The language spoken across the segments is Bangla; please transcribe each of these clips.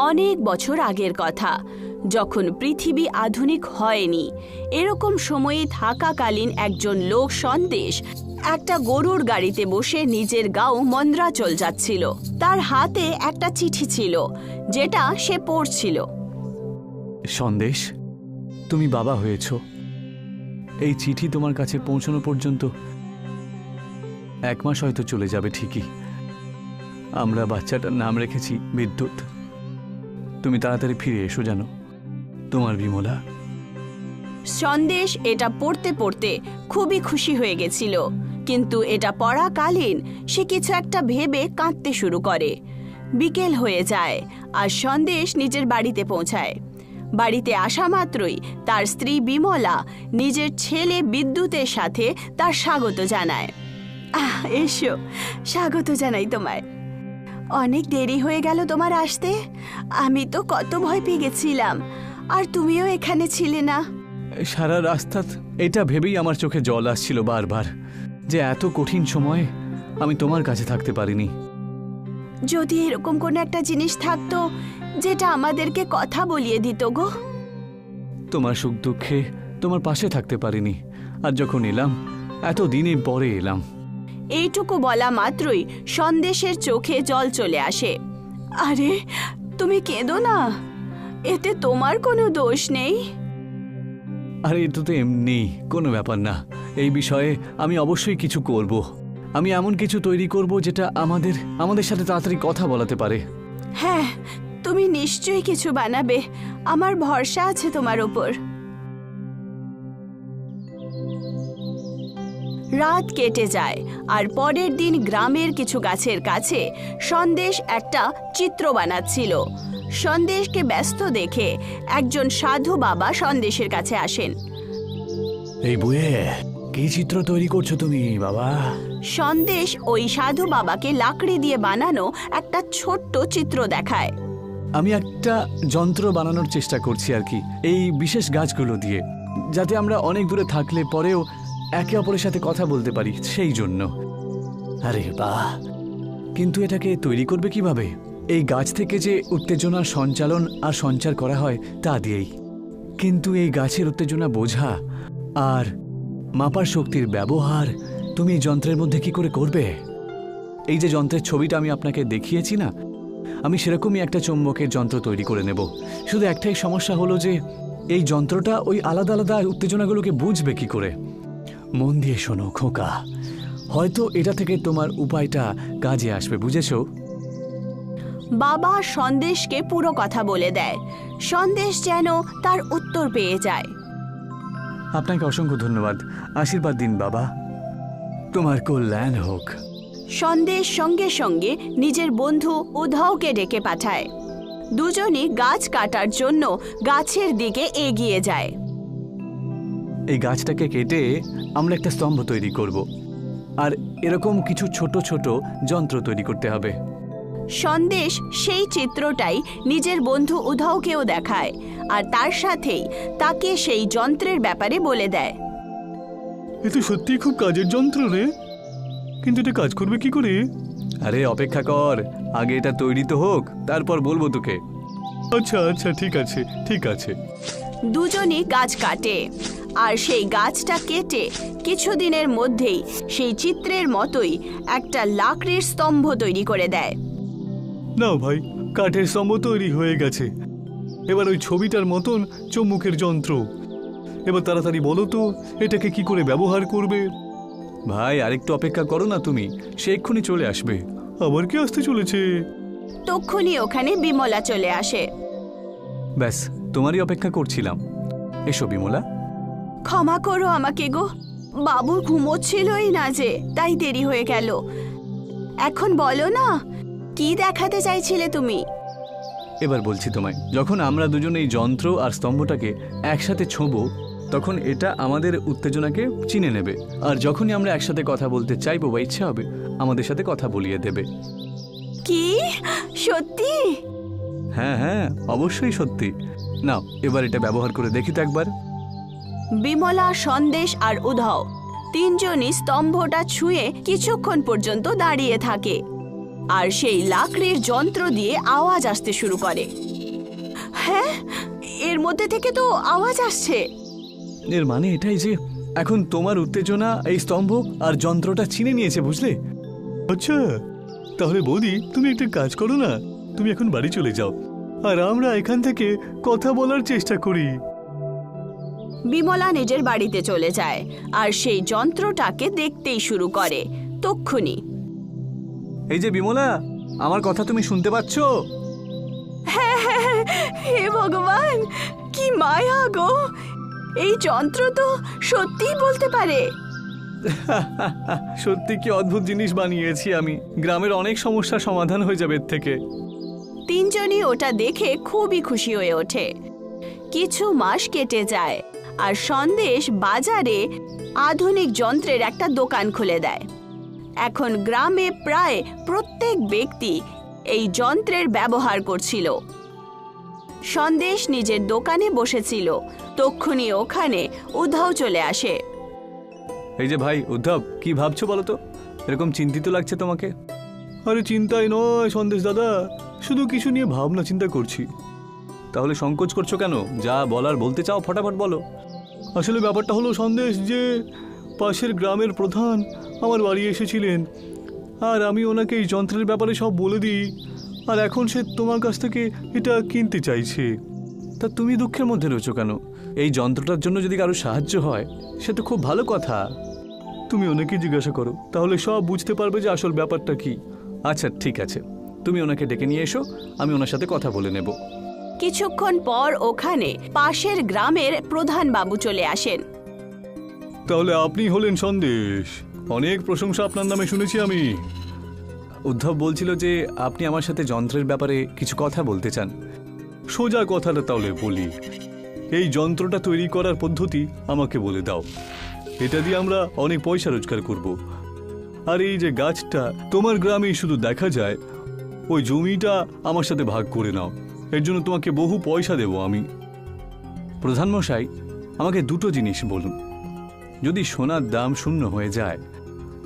অনেক বছর আগের কথা, যখন পৃথিবী আধুনিক হয়নি। এরকম সময়ে থাকাকালীন একজন লোক সন্দেশ একটা গরুর গাড়িতে বসে নিজের গাঁও মন্দ্রাচল যাচ্ছিল। তার হাতে একটা চিঠি ছিল, যেটা সে পড়ছিল। সন্দেশ, তুমি বাবা হয়েছ। এই চিঠি তোমার কাছে পৌঁছানো পর্যন্ত 1 মাস হয়তো চলে যাবে ঠিকই। আমরা বাচ্চাটার নাম রেখেছি বিদ্যুৎ। তুমি তাড়াতাড়ি ফিরে এসো জানো, তোমার বিমলা। সন্দেশ এটা পড়তে পড়তে খুবই খুশি হয়ে গেছিল, কিন্তু এটা পড়াকালীন সে কিছু একটা ভেবে কাঁদতে শুরু করে। বিকেল হয়ে যায় আর সন্দেশ নিজের বাড়িতে পৌঁছায়। বাড়িতে আসা মাত্রই তার স্ত্রী বিমলা নিজের ছেলে বিদ্যুতের সাথে তার স্বাগত জানায়। এসো, স্বাগত জানাই তোমায়। অনেক দেরি হয়ে গেল তোমার আসতে। আমি তো কত ভয় পেয়ে গেছিলাম, আর তুমিও এখানে ছিলে না। সারা রাস্তা এটা ভেবেই আমার চোখে জল আসছিল বারবার, যে এত কঠিন সময়ে আমি তোমার কাছে থাকতে পারিনি। যদি এরকম কোনো একটা জিনিস থাকতো যেটা আমাদেরকে কথা বলিয়ে দিত গো। তোমার সুখ দুঃখে তোমার পাশে থাকতে পারিনি, আর যখন এলাম এত দিনের পরে এলাম। এইটুকু বলা মাত্রই সন্দেশের চোখে জল চলে আসে। আরে তুমি কেঁদো না, এতে তোমার কোনো দোষ নেই। আরে এটা তো এমনি কোনো ব্যাপার না। এই বিষয়ে আমি অবশ্যই কিছু করব। আমি এমন কিছু তৈরি করব যেটা আমাদের সাথে তাড়াতাড়ি কথা বলাতে পারে। হ্যাঁ, তুমি নিশ্চয়ই কিছু বানাবে। আমার ভরসা আছে তোমার ওপর। রাত কেটে যায় আর পরের দিন গ্রামের কিছু গাছের কাছে সন্দেশ একটা চিত্র বানাচ্ছিল। সন্দেশকে ব্যস্ত দেখে একজন সাধু বাবা সন্দেশের কাছে আসেন। এই বুয়ে কি চিত্র তৈরি করছো তুমি বাবা? সন্দেশ ওই সাধু বাবাকে লাকড়ি দিয়ে বানানো একটা ছোট্ট চিত্র দেখায়। আমি একটা যন্ত্র বানানোর চেষ্টা করছি আর কি, এই বিশেষ গাছগুলো দিয়ে, যাতে আমরা অনেক দূরে থাকলে পরেও একে অপরের সাথে কথা বলতে পারি, সেই জন্য। আরে বাহ, কিন্তু এটাকে তৈরি করবে কিভাবে? এই গাছ থেকে যে উত্তেজনার সঞ্চালন আর সঞ্চার করা হয় তা দিয়েই। কিন্তু এই গাছের উত্তেজনা বোঝা আর মাপার শক্তির ব্যবহার তুমি এই যন্ত্রের মধ্যে কি করে করবে? এই যে যন্ত্রের ছবিটা আমি আপনাকে দেখিয়েছি না, আমি সেরকমই একটা চৌম্বকের যন্ত্র তৈরি করে নেব। শুধু একটাই সমস্যা হলো যে এই যন্ত্রটা ওই আলাদা আলাদা উত্তেজনাগুলোকে বুঝবে কি করে। মন দিয়ে শোনো খোকা, হয়তো এটা থেকে তোমার উপায়টা কাজে আসবে, বুঝেছো? বাবা সন্দেশকে পুরো কথা বলে দেয়। সন্দেশ যেন তার উত্তর পেয়ে যায়। আপনাকে অসংখ্য ধন্যবাদ। আশীর্বাদ দিন বাবা, তোমার কল্যাণ হোক। সন্দেশ সঙ্গে সঙ্গে নিজের বন্ধু উধাওকে ডেকে পাঠায়। দুজনই গাছ কাটার জন্য গাছের দিকে এগিয়ে যায়। এই গাছটাকে কেটে আমরা একটা স্তম্ভ তৈরি করব, আর এরকম কিছু ছোট ছোট যন্ত্র তৈরি করতে হবে। সন্দেশ সেই চিত্রটাই নিজের বন্ধু উধাওকেও দেখায়, আর তার সাথেই তাকে সেই যন্ত্রের ব্যাপারে বলে দেয়। এ তো সত্যিই খুব কাজের যন্ত্র রে, কিন্তু এটা কাজ করবে কি করে? আরে অপেক্ষা কর, আগে এটা তৈরি তো হোক, তারপর বলবো তোকে। আচ্ছা আচ্ছা, ঠিক আছে ঠিক আছে। দুজনই গাছ কাটে, আর সেই গাছটা কেটে কিছুদিনের মধ্যেই সেই চিত্রের মতোই একটা লাকড়ির স্তম্ভ তৈরি করে দেয়। নাও ভাই, কাঠের স্তম্ভ তৈরি হয়ে গেছে। এবার ওই ছবিটার মতন চৌম্বকের যন্ত্র। এবার তাড়াতাড়ি বলো তো এটাকে কি করে ব্যবহার করবে? ভাই আরেকটু অপেক্ষা করো না তুমি, সে এক্ষুনি চলে আসবে। আবার কি আসতে চলেছে? তক্ষুনি ওখানে বিমলা চলে আসে। ব্যাস, তোমারই অপেক্ষা করছিলাম। এসো বিমলা। ক্ষমা করো আমাকে গো, বাবু ঘুমোচ্ছিলই না যে, তাই দেরি হয়ে গেল। এখন বলো না, কি দেখাতে চাইছিলে তুমি? এবার বলছি তোমায়, যখন আমরা দুজন এই যন্ত্র আর স্তম্ভটাকে একসাথে ছোঁবো, তখন এটা আমাদের উত্তেজনাকে চিনে নেবে, আর যখনই আমরা একসাথে কথা বলতে চাইবো বা ইচ্ছা হবে, আমাদের সাথে কথা বলিয়ে দেবে। কি সত্যি? হ্যাঁ হ্যাঁ, অবশ্যই সত্যি। নাও এবার এটা ব্যবহার করে দেখি তো একবার। বিমলা, সন্দেশ আর উধাও তিনজনই স্তম্ভটা ছুঁয়ে কিছুক্ষণ পর্যন্ত দাঁড়িয়ে থাকে, আর সেই লাকড়ির যন্ত্র দিয়ে আওয়াজ আসতে শুরু করে। হ্যাঁ, এর মধ্যে থেকে তো আওয়াজ আসছে। এর মানে এটাই যে এখন তোমার উত্তেজনা এই স্তম্ভ আর যন্ত্রটা চিনে নিয়েছে, বুঝলে? আচ্ছা, তাহলে বৌদি তুমি একটা কাজ করো না, তুমি এখন বাড়ি চলে যাও আর আমরা এখান থেকে কথা বলার চেষ্টা করি। বিমলা নিজের বাড়িতে চলে যায় আর সেই যন্ত্রটাকে দেখতেই শুরু করে। তক্ষুনি এই যে বিমলা, আমার কথা তুমি শুনতে পাচ্ছ? হে ভগবান, কি মায়া গো! এই যন্ত্র তো সত্যিই বলতে পারে। সত্যি কি অদ্ভুত জিনিস বানিয়েছি আমি। গ্রামের অনেক সমস্যার সমাধান হয়ে যাবে এর থেকে। তিনজনই ওটা দেখে খুবই খুশি হয়ে ওঠে। কিছু মাস কেটে যায় আর সন্দেশ বাজারে আধুনিক যন্ত্রের একটা দোকান খুলে দেয়। এখন গ্রামে প্রায় প্রত্যেক ব্যক্তি এই যন্ত্রের ব্যবহার করছিল। সন্দেশ নিজের দোকানে বসেছিল, তক্ষুনি ওখানে উধাও চলে আসে। এই যে ভাই উদ্ধব, কি ভাবছো বলো তো? এরকম চিন্তিত লাগছে তোমাকে? আরে চিন্তাই নয় সন্দেশ দাদা, শুধু কিছু নিয়ে ভাবনা চিন্তা করছি। তাহলে সংকোচ করছো কেন? যা বলার বলতে চাও ফটাফট বলো। আসলে ব্যাপারটা হলো সন্দেশ, যে পাশের গ্রামের প্রধান আমার বাড়ি এসেছিলেন আর আমি ওনাকে এই যন্ত্রের ব্যাপারে সব বলে দিই, আর এখন সে তোমার কাছ থেকে এটা কিনতে চাইছে। তা তুমি দুঃখের মধ্যে রয়েছো কেন? এই যন্ত্রটার জন্য যদি কারো সাহায্য হয় সে তো খুব ভালো কথা। তুমি ওনাকে জিজ্ঞাসা করো, তাহলে সব বুঝতে পারবে যে আসল ব্যাপারটা কি। আচ্ছা ঠিক আছে, তুমি ওনাকে ডেকে নিয়ে এসো, আমি ওনার সাথে কথা বলে নেব। কিছুক্ষণ পর ওখানে পাশের গ্রামের প্রধান বাবু চলে আসেন। তাহলে আপনি হলেন সন্দেশ, অনেক প্রশংসা আপনার নামে শুনেছি আমি। উদ্ধব বলছিল যে আপনি আমার সাথে যন্ত্রের ব্যাপারে কিছু কথা বলতে চান। সোজা কথাটা তাহলে বলি, এই যন্ত্রটা তৈরি করার পদ্ধতি আমাকে বলে দাও। এটা দিয়ে আমরা অনেক পয়সা রোজগার করব। আর এই যে গাছটা তোমার গ্রামেই শুধু দেখা যায়, ওই জমিটা আমার সাথে ভাগ করে নাও, এর জন্য তোমাকে বহু পয়সা দেব আমি। প্রধানমশাই, আমাকে দুটো জিনিস বলুন। যদি সোনার দাম শূন্য হয়ে যায়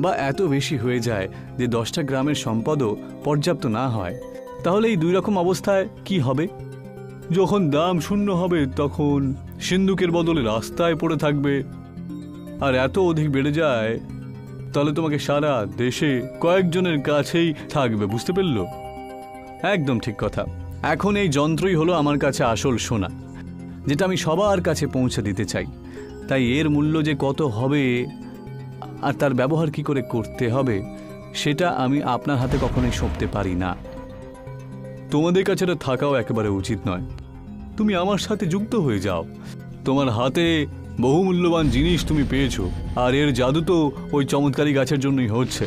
বা এত বেশি হয়ে যায় যে 10টা গ্রামের সম্পদও পর্যাপ্ত না হয়, তাহলে এই দুই রকম অবস্থায় কি হবে? যখন দাম শূন্য হবে তখন সিন্ধুকের বদলে রাস্তায় পড়ে থাকবে, আর এত অধিক বেড়ে যায় তাহলে তোমাকে সারা দেশে কয়েকজনের কাছেই থাকবে, বুঝতে পারল? একদম ঠিক কথা। এখন এই যন্ত্রই হলো আমার কাছে আসল সোনা, যেটা আমি সবার কাছে পৌঁছে দিতে চাই। তাই এর মূল্য যে কত হবে আর তার ব্যবহার কি করে করতে হবে সেটা আমি আপনার হাতে কখনোই সঁপতে পারি না। তোমাদের কাছে এটা থাকাও একেবারে উচিত নয়। তুমি আমার সাথে যুক্ত হয়ে যাও, তোমার হাতে বহু মূল্যবান জিনিস তুমি পেয়েছো, আর এর জাদু তো ওই চমৎকারী গাছের জন্যই হচ্ছে।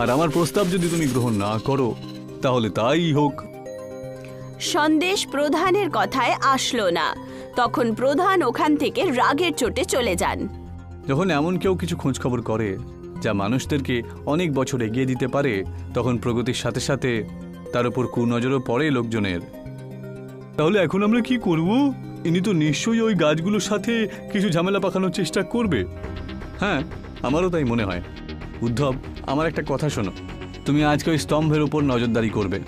আর আমার প্রস্তাব যদি তুমি গ্রহণ না করো তাহলে তাই হোক। সন্দেশ প্রধানের কথায় আসলো না। তখন প্রধান ওখান থেকে রাগের চোটে চলে যান। যখন এমন কেউ কিছু খোঁজ খবর করে যা মানুষদেরকে অনেক বছর এগিয়ে দিতে পারে, তখন প্রগতির সাথে সাথে তার উপর কুনজরও পড়ে লোকজনের। তাহলে এখন আমরা কি করব? ইনি তো নিশ্চয়ই ওই গাছগুলোর সাথে কিছু ঝামেলা পাকানোর চেষ্টা করবে। হ্যাঁ, আমারও তাই মনে হয়। উদ্ধব, আমার একটা কথা শোনো, তুমি আজকে ওই স্তম্ভের উপর নজরদারি করবে।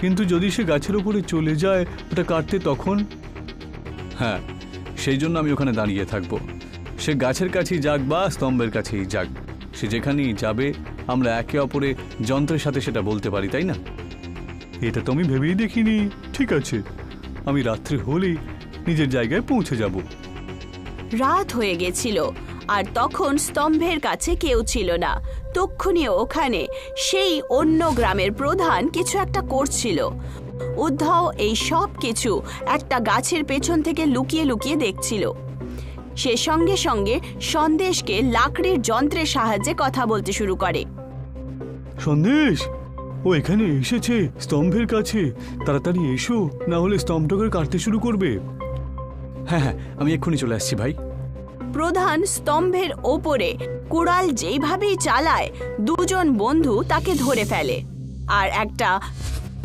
কিন্তু যদি সে গাছের উপরে চলে যায় ওটা কাটতে, তখন? হ্যাঁ, সেই জন্য আমি ওখানে দাঁড়িয়ে থাকবো। সে গাছের কাছেই যাক বা স্তম্ভের কাছেই যাক, সে যেখানেই যাবে আমরা একে অপরে যন্ত্রের সাথে সেটা বলতে পারি, তাই না? এটা তো আমি ভেবেই দেখিনি। ঠিক আছে, আমি রাত্রে হলেই নিজের জায়গায় পৌঁছে যাব। রাত হয়ে গেছিল আর তখন স্তম্ভের কাছে কেউ ছিল না। তক্ষুনি ওখানে সেই অন্য গ্রামের প্রধান কিছু একটা করছিল। উদ্ধব এই সব কিছু একটা গাছের পেছন থেকে লুকিয়ে লুকিয়ে দেখছিল। সে সঙ্গে সঙ্গে সন্দেশকে লাকড়ির যন্ত্রের সাহায্যে কথা বলতে শুরু করে। সন্দেশ, ও এখানে এসেছে স্তম্ভের কাছে, তাড়াতাড়ি এসো, না হলে স্তম্ভটাকে কাটতে শুরু করবে। হ্যাঁ হ্যাঁ, আমি এক্ষুনি চলে আসছি ভাই। প্রধান স্তম্ভের ওপরে কুড়াল যেইভাবেই চালায়, দুজন বন্ধু তাকে ধরে ফেলে আর একটা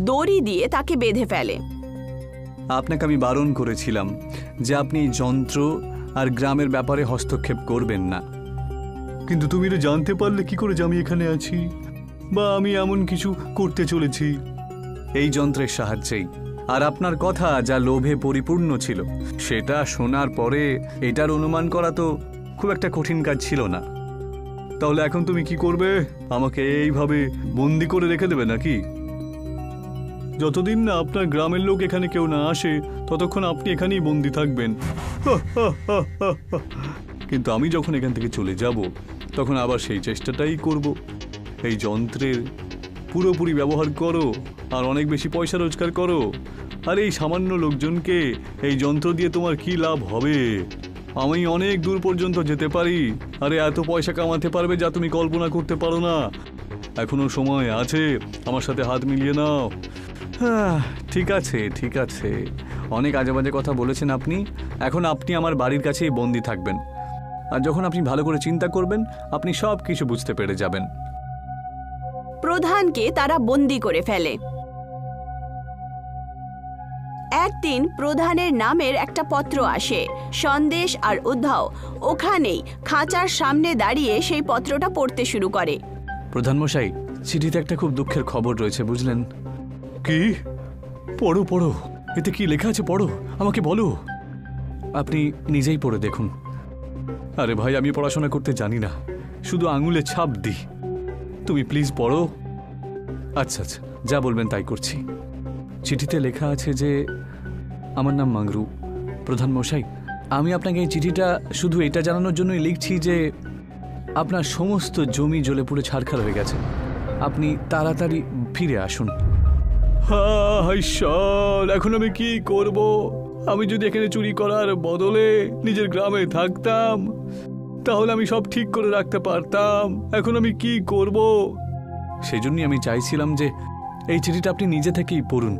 দড়ি দিয়ে তাকে বেঁধে ফেলে। আপনাকে আমি বারণ করেছিলাম যে আপনি যন্ত্র আর গ্রামের ব্যাপারে হস্তক্ষেপ করবেন না, কিন্তু তুমি এটা জানতে পারলে কি করে যে আমি এখানে আছি বা আমি এমন কিছু করতে চলেছি? এই যন্ত্রের সাহায্যেই আর আপনার কথা যা লোভে পরিপূর্ণ ছিল সেটা শোনার পরে এটার অনুমান করা তো খুব একটা কঠিন কাজ ছিল না। তাহলে এখন তুমি কি করবে? আমাকে এইভাবে বন্দি করে রেখে দেবে নাকি? যতদিন না আপনার গ্রামের লোক এখানে কেউ না আসে ততক্ষণ আপনি এখানেই বন্দি থাকবেন। কিন্তু আমি যখন এখান থেকে চলে যাব তখন আবার সেই চেষ্টাটাই করব। এই যন্ত্রের পুরোপুরি ব্যবহার করো আর অনেক বেশি পয়সা রোজগার করো। আর এই সামান্য লোকজনকে এই যন্ত্র দিয়ে তোমার কি লাভ হবে? আমি অনেক দূর পর্যন্ত যেতে পারি। আরে এত পয়সা কামাতে পারবে যা তুমি কল্পনা করতে পারো না। এখনো সময় আছে, আমার সাথে হাত মিলিয়ে নাও। ঠিক আছে, ঠিক আছে, অনেক আজে বাজে কথা বলেছেন আপনি। এখন আপনি আমার বাড়ির কাছেই বন্দি থাকবেন, আর যখন আপনি ভালো করে চিন্তা করবেন আপনি সব কিছু বুঝতে পেরে যাবেন। প্রধানকে তারা বন্দি করে ফেলে। একদিন প্রধানের নামের একটা পত্র আসে। সন্দেশ আর উদ্ধব ওখানেই খাঁচার সামনে দাঁড়িয়ে সেই পত্রটা পড়তে শুরু করে। প্রধানমশাই, চিঠিতে একটা খুব দুঃখের খবর রয়েছে, বুঝলেন? কি? পড়ো পড়ো, এতে কি লেখা আছে পড়ো, আমাকে বলো। আপনি নিজেই পড়ে দেখুন। আরে ভাই, আমি পড়াশোনা করতে জানি না, শুধু আঙুলে ছাপ দিই। তুমি প্লিজ পড়ো। আচ্ছা আচ্ছা, যা বলবেন তাই করছি। চিঠিতে লেখা আছে যে আমার নাম মাংরু। প্রধানমশাই, আমি আপনাকে এই চিঠিটা শুধু এটা জানানোর জন্যই লিখছি যে আপনার সমস্ত জমি জ্বলে পুড়ে ছারখার হয়ে গেছে। আপনি তাড়াতাড়ি ফিরে আসুন। হায় ঈশ্বর, এখন আমি কি করব? আমি যদি এখানে চুরি করার বদলে নিজের গ্রামে থাকতাম তাহলে আমি সব ঠিক করে রাখতে পারতাম। এখন আমি কি করব? সেই জন্যই আমি চাইছিলাম যে এই চিঠিটা আপনি নিজে থেকেই পড়ুন।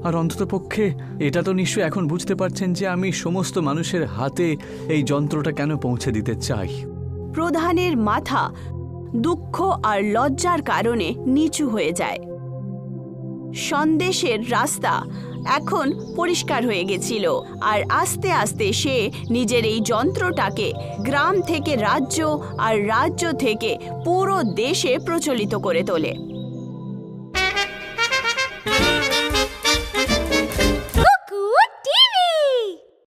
আর অন্ততপক্ষে এটা তো নিশ্চয়ই এখন বুঝতে পারছেন যে আমি সমস্ত মানুষের হাতে এই যন্ত্রটা কেন পৌঁছে দিতে চাই। প্রধানের মাথা দুঃখ আর লজ্জার কারণে নিচু হয়ে যায়। সন্দেশের রাস্তা এখন পরিষ্কার হয়ে গেছিল, আর আস্তে আস্তে সে নিজের এই যন্ত্রটাকে গ্রাম থেকে রাজ্য আর রাজ্য থেকে পুরো দেশে প্রচলিত করে তোলে।